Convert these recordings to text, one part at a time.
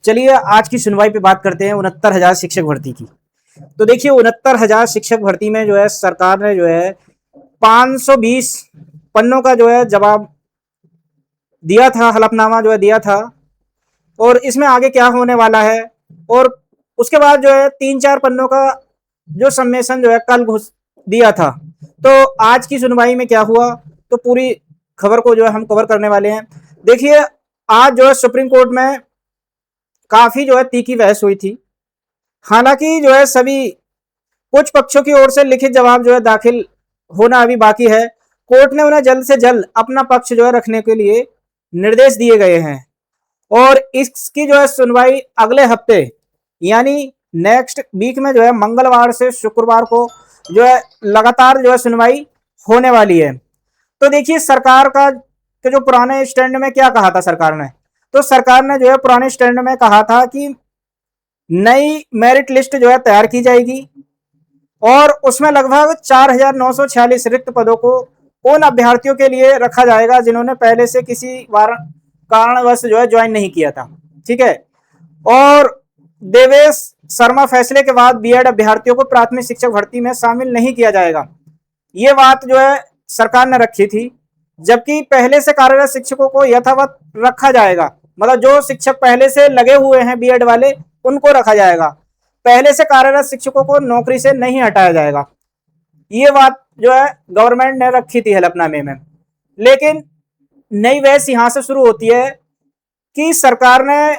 चलिए आज की सुनवाई पे बात करते हैं 69,000 शिक्षक भर्ती की। तो देखिए 69,000 शिक्षक भर्ती में जो है सरकार ने जो है 520 पन्नों का जो है जवाब दिया था, हलफनामा जो है दिया था। और इसमें आगे क्या होने वाला है और उसके बाद जो है 3-4 पन्नों का जो सम्मेशन जो है कल घुस दिया था। तो आज की सुनवाई में क्या हुआ, तो पूरी खबर को जो है हम कवर करने वाले हैं। देखिए आज जो है सुप्रीम कोर्ट में काफी जो है तीखी बहस हुई थी। हालांकि जो है सभी कुछ पक्षों की ओर से लिखित जवाब जो है दाखिल होना अभी बाकी है। कोर्ट ने उन्हें जल्द से जल्द अपना पक्ष जो है रखने के लिए निर्देश दिए गए हैं और इसकी जो है सुनवाई अगले हफ्ते यानी नेक्स्ट वीक में जो है मंगलवार से शुक्रवार को जो है लगातार जो है सुनवाई होने वाली है। तो देखिए सरकार का तो जो पुराने स्टैंड में क्या कहा था सरकार ने, तो सरकार ने जो है पुराने स्टैंड में कहा था कि नई मेरिट लिस्ट जो है तैयार की जाएगी और उसमें लगभग 4,946 रिक्त पदों को उन अभ्यर्थियों के लिए रखा जाएगा जिन्होंने पहले से किसी कारणवश जो है ज्वाइन नहीं किया था। ठीक है। और देवेश शर्मा फैसले के बाद बीएड अभ्यर्थियों को प्राथमिक शिक्षक भर्ती में शामिल नहीं किया जाएगा, ये बात जो है सरकार ने रखी थी। जबकि पहले से कार्यरत शिक्षकों को यथावत रखा जाएगा, मतलब जो शिक्षक पहले से लगे हुए हैं बीएड वाले उनको रखा जाएगा, पहले से कार्यरत शिक्षकों को नौकरी से नहीं हटाया जाएगा। ये बात जो है गवर्नमेंट ने रखी थी हलफनामे में। लेकिन नई बहस यहां से शुरू होती है कि सरकार ने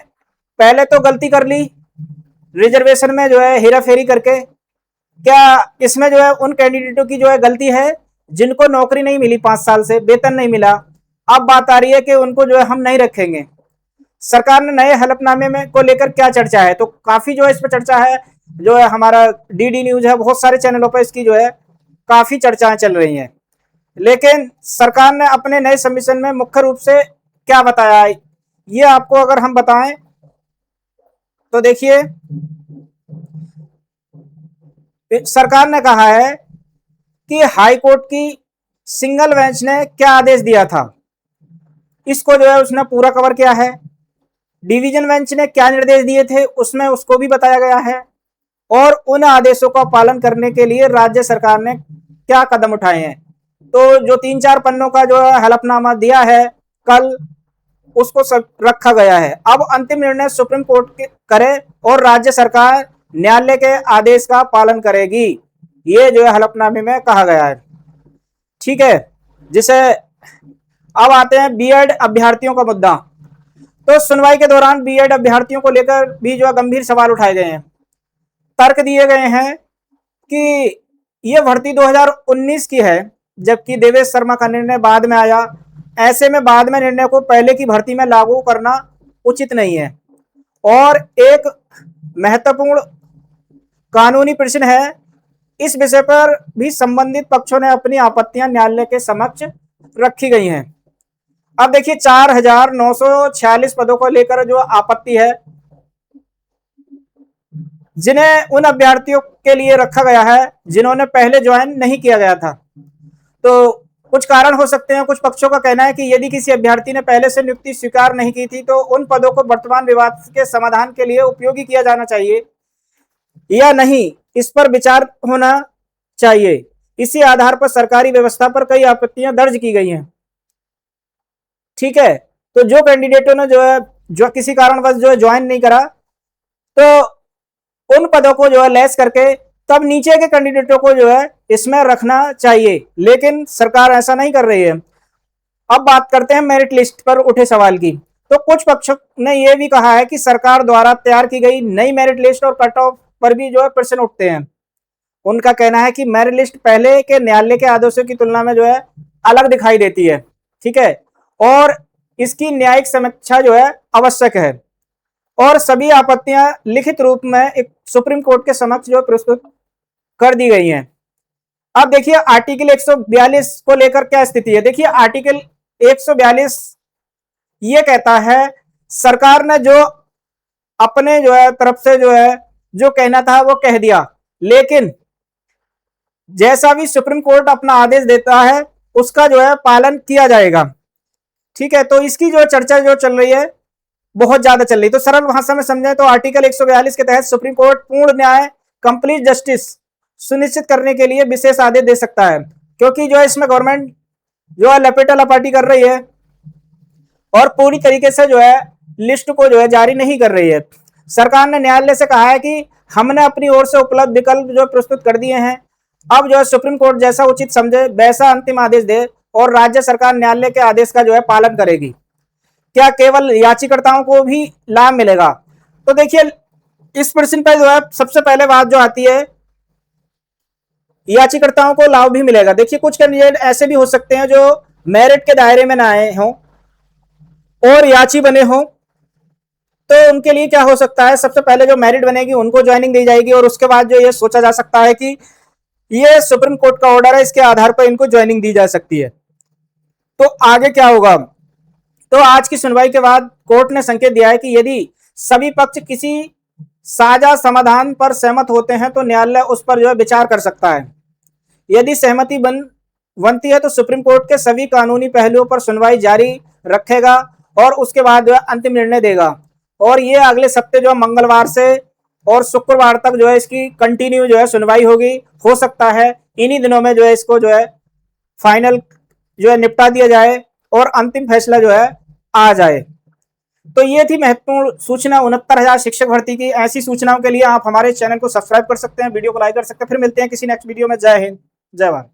पहले तो गलती कर ली रिजर्वेशन में जो है हेरा फेरी करके। क्या इसमें जो है उन कैंडिडेटों की जो है गलती है जिनको नौकरी नहीं मिली, 5 साल से वेतन नहीं मिला। अब बात आ रही है कि उनको जो है हम नहीं रखेंगे। सरकार ने नए हलफनामे में को लेकर क्या चर्चा है, तो काफी जो है इस पर चर्चा है। जो है हमारा डीडी न्यूज है, बहुत सारे चैनलों पर इसकी जो है काफी चर्चाएं चल रही हैं। लेकिन सरकार ने अपने नए सबमिशन में मुख्य रूप से क्या बताया है, ये आपको अगर हम बताएं तो देखिए सरकार ने कहा है कि हाई कोर्ट की सिंगल बेंच ने क्या आदेश दिया था, इसको जो है उसने पूरा कवर किया है। डिवीजन बेंच ने क्या निर्देश दिए थे उसमें उसको भी बताया गया है और उन आदेशों का पालन करने के लिए राज्य सरकार ने क्या कदम उठाए हैं। तो जो 3-4 पन्नों का जो है हलफनामा दिया है कल, उसको सब रखा गया है। अब अंतिम निर्णय सुप्रीम कोर्ट करे और राज्य सरकार न्यायालय के आदेश का पालन करेगी, ये जो है हलफनामे में कहा गया है। ठीक है। जिसे अब आते हैं बीएड अभ्यर्थियों का मुद्दा। तो सुनवाई के दौरान बीएड अभ्यर्थियों को लेकर भी जो है गंभीर सवाल उठाए गए हैं। तर्क दिए गए हैं कि यह भर्ती 2019 की है, जबकि देवेश शर्मा का निर्णय बाद में आया। ऐसे में बाद में निर्णय को पहले की भर्ती में लागू करना उचित नहीं है और एक महत्वपूर्ण कानूनी प्रश्न है। इस विषय पर भी संबंधित पक्षों ने अपनी आपत्तियां न्यायालय के समक्ष रखी गई हैं। अब देखिए 4,946 पदों को लेकर जो आपत्ति है, जिन्हें उन अभ्यर्थियों के लिए रखा गया है जिन्होंने पहले ज्वाइन नहीं किया गया था। तो कुछ कारण हो सकते हैं। कुछ पक्षों का कहना है कि यदि किसी अभ्यर्थी ने पहले से नियुक्ति स्वीकार नहीं की थी तो उन पदों को वर्तमान विवाद के समाधान के लिए उपयोगी किया जाना चाहिए या नहीं, इस पर विचार होना चाहिए। इसी आधार पर सरकारी व्यवस्था पर कई आपत्तियां दर्ज की गई हैं। ठीक है। तो जो कैंडिडेटों ने जो किसी कारणवश जो है ज्वाइन नहीं करा, तो उन पदों को जो है लेस करके तब नीचे के कैंडिडेटों को जो है इसमें रखना चाहिए, लेकिन सरकार ऐसा नहीं कर रही है। अब बात करते हैं मेरिट लिस्ट पर उठे सवाल की। तो कुछ पक्षों ने यह भी कहा है कि सरकार द्वारा तैयार की गई नई मेरिट लिस्ट और कट ऑफ पर भी जो है प्रश्न उठते हैं। उनका कहना है कि मेरिट लिस्ट पहले के न्यायालय के आदेशों की तुलना में जो है अलग दिखाई देती है। ठीक है। और इसकी न्यायिक समीक्षा जो है आवश्यक है और सभी आपत्तियां लिखित रूप में एक सुप्रीम कोर्ट के समक्ष जो प्रस्तुत कर दी गई हैं। अब देखिए आर्टिकल 142 को लेकर क्या स्थिति है। देखिए आर्टिकल 142 ये कहता है सरकार ने जो अपने जो है तरफ से जो है जो कहना था वो कह दिया, लेकिन जैसा भी सुप्रीम कोर्ट अपना आदेश देता है उसका जो है पालन किया जाएगा। ठीक है। तो इसकी जो चर्चा जो चल रही है बहुत ज्यादा चल रही। तो सरल भाषा में समझे तो आर्टिकल 142 के तहत सुप्रीम कोर्ट पूर्ण न्याय, कंप्लीट जस्टिस सुनिश्चित करने के लिए विशेष आदेश दे सकता है, क्योंकि जो है इसमें गवर्नमेंट जो है लपेटा लपाटी कर रही है और पूरी तरीके से जो है लिस्ट को जो है जारी नहीं कर रही है। सरकार ने न्यायालय से कहा है कि हमने अपनी ओर से उपलब्ध विकल्प जो प्रस्तुत कर दिए हैं, अब जो है सुप्रीम कोर्ट जैसा उचित समझे वैसा अंतिम आदेश दे और राज्य सरकार न्यायालय के आदेश का जो है पालन करेगी। क्या केवल याचिकाकर्ताओं को भी लाभ मिलेगा? तो देखिए इस प्रश्न पर जो है सबसे पहले बात जो आती है, याचिकाकर्ताओं को लाभ भी मिलेगा। देखिए कुछ कैंडिडेट ऐसे भी हो सकते हैं जो मेरिट के दायरे में ना आए हों और याची बने हों, तो उनके लिए क्या हो सकता है, सबसे पहले जो मेरिट बनेगी उनको ज्वाइनिंग दी जाएगी और उसके बाद जो ये सोचा जा सकता है कि ये सुप्रीम कोर्ट का ऑर्डर है, इसके आधार पर इनको ज्वाइनिंग दी जा सकती है। तो आगे क्या होगा? तो आज की सुनवाई के बाद कोर्ट ने संकेत दिया है कि यदि सभी पक्ष किसी साझा समाधान पर सहमत होते हैं तो न्यायालय उस पर जो है विचार कर सकता है। यदि सहमति बनती है तो सुप्रीम कोर्ट के सभी कानूनी पहलुओं पर सुनवाई जारी रखेगा और उसके बाद जो है अंतिम निर्णय देगा। और ये अगले सप्ताह जो है मंगलवार से और शुक्रवार तक जो है इसकी कंटिन्यू जो है सुनवाई होगी। हो सकता है इन्हीं दिनों में जो है इसको जो है फाइनल जो है निपटा दिया जाए और अंतिम फैसला जो है आ जाए। तो ये थी महत्वपूर्ण सूचना 69,000 शिक्षक भर्ती की। ऐसी सूचनाओं के लिए आप हमारे चैनल को सब्सक्राइब कर सकते हैं, वीडियो को लाइक कर सकते हैं। फिर मिलते हैं किसी नेक्स्ट वीडियो में। जय हिंद, जय भारत।